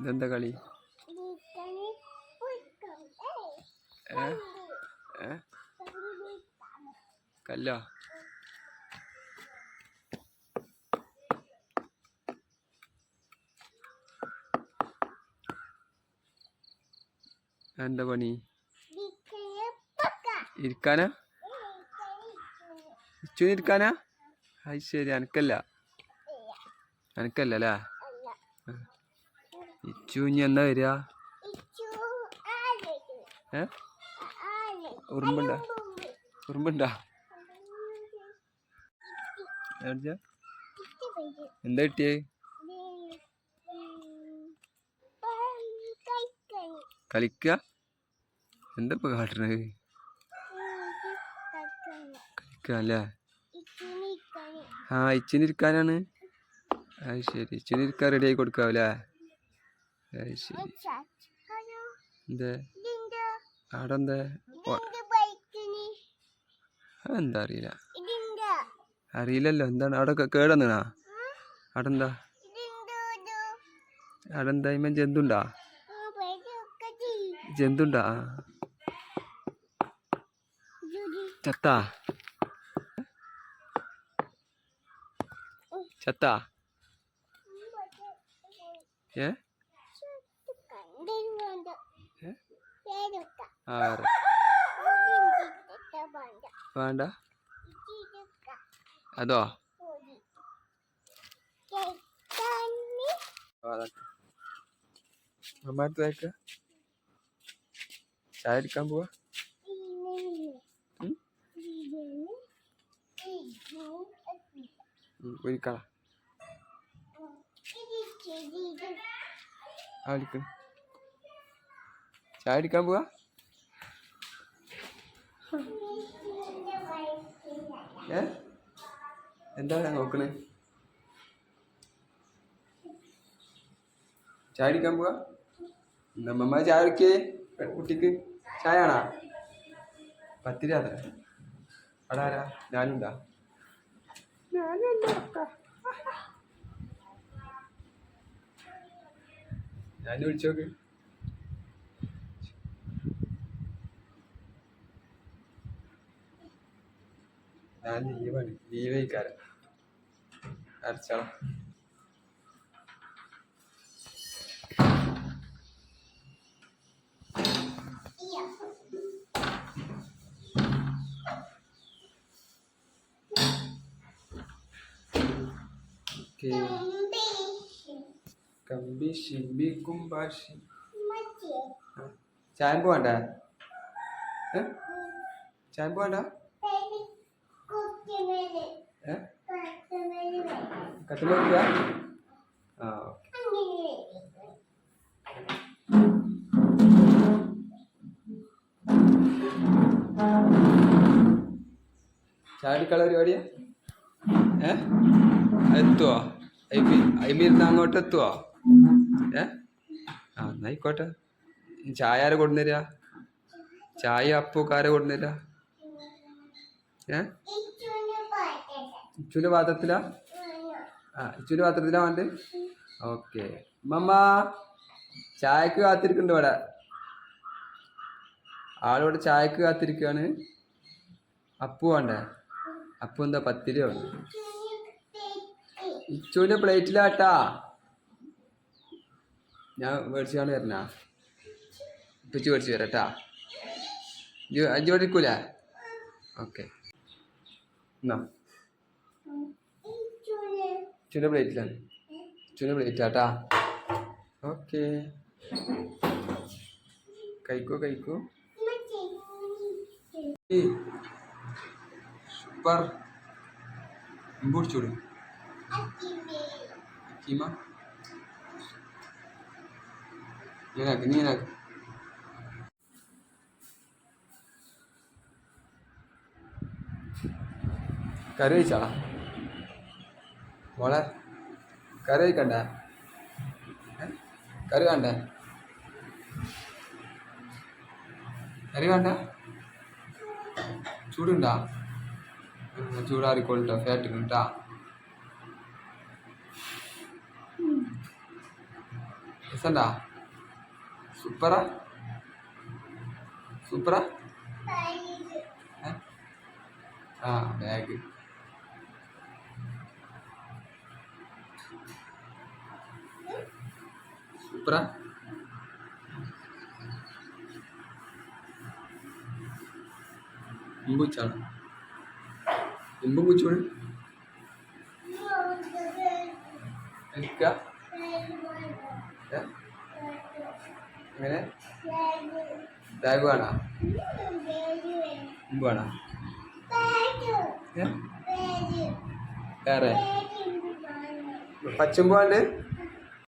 ഇതെന്താ കളി? കല്ലോ? എന്താ പണി? ഇരിക്കാനാ? ഇച്ചുവിന് ഇരിക്കാനാ? അത് ശരി. അനക്കല്ല അല്ലേ? ഇച്ചു ഇനി എന്നാ വരിക? ഉറുമ്പുണ്ടാ? എന്താ കിട്ടിയേ? കളിക്ക? എന്താ ഇപ്പൊ കാട്ടണത്? കളിക്കല്ലേ? ആ, ഇച്ചിനിരിക്കാനാണ്. അത് ശരി. ഇച്ചിനിരിക്കാൻ റെഡി ആയി കൊടുക്കാവൂലേ? അത് ശരി. എന്തേ അവിടെ എന്താ? അതെന്താ അറിയില്ലല്ലോ. എന്താണ് അവിടെ കേടന്നാ? അവിടെ എന്താ? അവിടെ എന്താ? ജന്തുണ്ടാ? ചത്താ? ഏ വേണ്ട അതോ? അമ്മക്ക് ചായ എടുക്കാൻ പോവാ? ഒരിക്കള ചായ എടുക്കാൻ പോവാ? എന്താണ് നോക്കണേ? ചായ അടിക്കാൻ പോവാ? നമ്മമ്മ ചായ കുടിക്കേ? കുട്ടിക്ക് ചായ ആണോ? പത്തിരി അതെ. അവിടെ ആരാ? ഞാനുണ്ടാ? ഞാൻ വിളിച്ചോക്ക്. ഞാൻ ലീവേക്കാരം അടച്ചോളാം. കമ്പി ശിബി കുംബാഷി. ചായമ്പ് വേണ്ട? ചായമ്പ് വേണ്ട? കട്ടില് വെക്കുക? ആ, ചായ അടിക്കാനുള്ള പരിപാടിയാ? എത്തുവോ? അയിമിരുന്ന് അങ്ങോട്ട് എത്തുവോ? ആ, എന്നായിക്കോട്ടെ. ചായ ആരെ കൊണ്ടുവരിക? ചായ അപ്പൊക്കെ ആരെ കൊണ്ടുവരിക? ഇച്ചുവിന്റെ പാത്രത്തിലാ? ആ, ഇച്ചുവിന്റെ പാത്രത്തിലാ വേണ്ടത്? ഓക്കെ. മമ്മ ചായക്ക് കാത്തിരിക്കുന്നുണ്ട് ഇവിടെ. ആളിവിടെ ചായക്ക് കാത്തിരിക്കുകയാണ്. അപ്പു വേണ്ടേ? അപ്പു എന്താ പത്തിരി വേണ്ട? ഇച്ചുവിന്റെ പ്ലേറ്റിലാട്ടാ. ഞാൻ മേടിച്ചാണ്ട് വരണ. ഇപ്പിച്ച് മേടിച്ച് വരാട്ടാ. അഞ്ച് മണിക്കൂലേ? ഓക്കെ. എന്നാ ഇച്ചുവിന്റെ പ്ലേറ്റിലാണ്. ഇച്ചുവിന്റെ പ്ലേറ്റാട്ടാ. ഓക്കെ. കഴിക്കൂ. സൂപ്പർ. കുടിച്ചോളൂ. നീനാക്ക്. കറി കഴിച്ചാളാ മോളെ? കറി കഴിക്കണ്ടേ? കറി വേണ്ടേ? കറി വേണ്ട ചൂടുണ്ടാ ചൂടാറിക്കൊള്ളട്ടോ ഫാറ്റ് കേട്ടാ രസണ്ടാ സൂപ്പറാ സൂപ്പറാ ആ ബാഗ് സൂപ്പറാ ഇമ്പൂച്ചാണ് ഇമ്പും പൂച്ചോണ് എനിക്ക് എങ്ങനെ ബാഗ് വേണോ ഇമ്പ് വേണോ വേറെ പച്ചമ്പ് വേണ്ട